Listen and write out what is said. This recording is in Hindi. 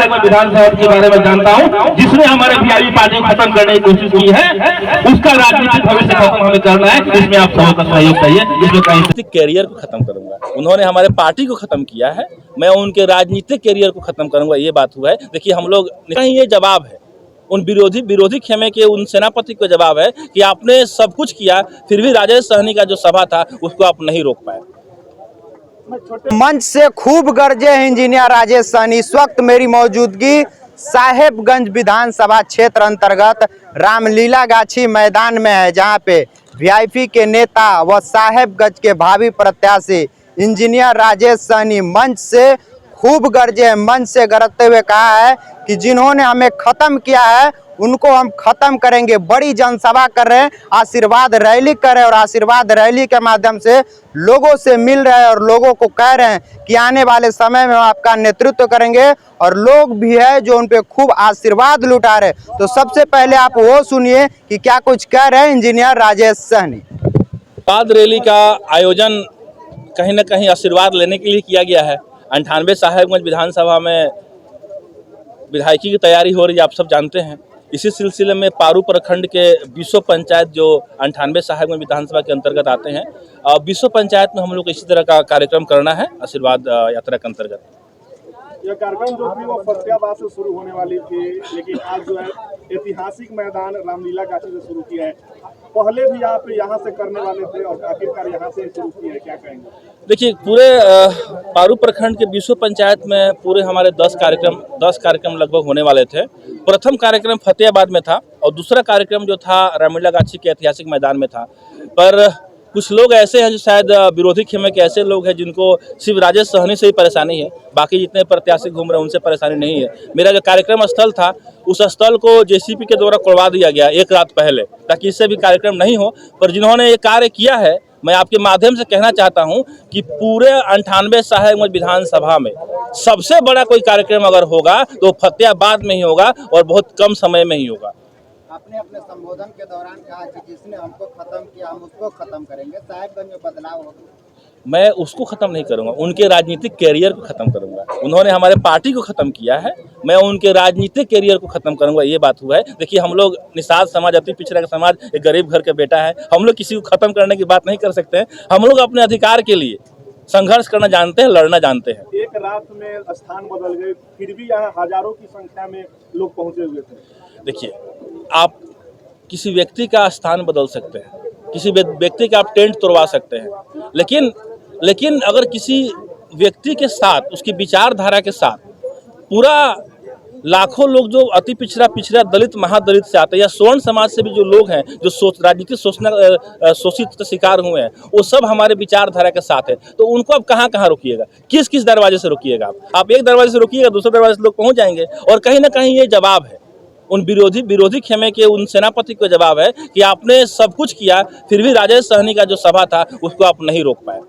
सहायक विधानसभा के बारे में जानता हूँ, जिसने हमारे वीआईपी पार्टी को खत्म करने की कोशिश की है, उसका राजनीतिक भविष्य खत्म हमें करना है। इसमें आप सबका सहयोग चाहिए। इसमें कहीं कैरियर को खत्म करूंगा। उन्होंने हमारे पार्टी को खत्म किया है, मैं उनके राजनीतिक कैरियर को खत्म करूंगा, ये बात हुआ है। देखिए हम लोग कहीं ये जवाब है उन विरोधी खेमे के उन सेनापति को जवाब है कि आपने सब कुछ किया, फिर भी राजेश सहनी का जो सभा था उसको आप नहीं रोक पाए। मंच से खूब गरजे इंजीनियर राजेश सहनी। इस वक्त मेरी मौजूदगी साहेबगंज विधानसभा क्षेत्र अंतर्गत रामलीला गाछी मैदान में है, जहां पे वीआईपी के नेता व साहेबगंज के भावी प्रत्याशी इंजीनियर राजेश सहनी मंच से खूब गरजे। मंच से गरजते हुए कहा है कि जिन्होंने हमें खत्म किया है उनको हम खत्म करेंगे। बड़ी जनसभा कर रहे हैं, आशीर्वाद रैली कर रहे हैं और आशीर्वाद रैली के माध्यम से लोगों से मिल रहे हैं और लोगों को कह रहे हैं कि आने वाले समय में हम आपका नेतृत्व करेंगे। और लोग भी है जो उन पे खूब आशीर्वाद लुटा रहे। तो सबसे पहले आप वो सुनिए कि क्या कुछ कह रहे हैं इंजीनियर राजेश सहनी। आशीर्वाद रैली का आयोजन कहीं न कहीं आशीर्वाद लेने के लिए किया गया है। 98 साहेबगंज विधानसभा में विधायकी की तैयारी हो रही है, आप सब जानते हैं। इसी सिलसिले में पारू प्रखंड के 20 पंचायत जो 98 साहेबगंज विधानसभा के अंतर्गत आते हैं, 20 पंचायत में हम लोग इसी तरह का कार्यक्रम करना है आशीर्वाद यात्रा के अंतर्गत। यह कार्यक्रम जो थी वो फतेहाबाद से शुरू होने वाली थी, लेकिन आज जो है ऐतिहासिक मैदान रामलीला गाछी से शुरू किया है। पहले भी आप यहाँ से करने वाले थे और आखिरकार यहाँ से शुरू किया है, क्या कहेंगे? देखिए पूरे पारू प्रखंड के 20 पंचायत में पूरे हमारे 10 कार्यक्रम लगभग होने वाले थे। प्रथम कार्यक्रम फतेहाबाद में था और दूसरा कार्यक्रम जो था रामलीला गाछी के ऐतिहासिक मैदान में था। पर कुछ लोग ऐसे हैं जो शायद विरोधी खेमे के ऐसे लोग हैं जिनको सिर्फ राजेश सहनी से ही परेशानी है, बाकी जितने प्रत्याशी घूम रहे हैं उनसे परेशानी नहीं है। मेरा जो कार्यक्रम स्थल था उस स्थल को जेसीबी के द्वारा खुलवा दिया गया एक रात पहले, ताकि इससे भी कार्यक्रम नहीं हो। पर जिन्होंने ये कार्य किया है, मैं आपके माध्यम से कहना चाहता हूं कि पूरे 98 साहेबगंज विधानसभा में सबसे बड़ा कोई कार्यक्रम अगर होगा तो फतेहाबाद में ही होगा और बहुत कम समय में ही होगा। आपने अपने संबोधन के दौरान कहा कि जिसने हमको खत्म किया हम उसको खत्म करेंगे, साहेबगंज में बदलाव होगा। मैं उसको खत्म नहीं करूंगा, उनके राजनीतिक कैरियर को खत्म करूंगा। उन्होंने हमारे पार्टी को खत्म किया है, मैं उनके राजनीतिक कैरियर को खत्म करूंगा, ये बात हुआ है। देखिए हम लोग निषाद समाज, अति पिछड़ा का समाज, एक गरीब घर का बेटा है, हम लोग किसी को खत्म करने की बात नहीं कर सकते हैं। हम लोग अपने अधिकार के लिए संघर्ष करना जानते हैं, लड़ना जानते हैं। एक रात में स्थान बदल गए, फिर भी यहाँ हजारों की संख्या में लोग पहुंचे हुए थे। देखिए आप किसी व्यक्ति का स्थान बदल सकते हैं, किसी व्यक्ति का आप टेंट तोड़वा सकते हैं, लेकिन अगर किसी व्यक्ति के साथ, उसकी विचारधारा के साथ पूरा लाखों लोग जो अति पिछड़ा दलित महादलित से आते हैं या स्वर्ण समाज से भी जो लोग हैं जो राजनीतिक शोषित शिकार हुए हैं, वो सब हमारे विचारधारा के साथ है। तो उनको आप कहाँ रोकिएगा, किस दरवाजे से रोकिएगा? आप एक दरवाजे से रोकिएगा, दूसरे दरवाजे से लोग पहुँच जाएंगे। और कहीं ना कहीं ये जवाब है उन विरोधी खेमे के उन सेनापति को जवाब है कि आपने सब कुछ किया, फिर भी राजेश सहनी का जो सभा था उसको आप नहीं रोक पाए।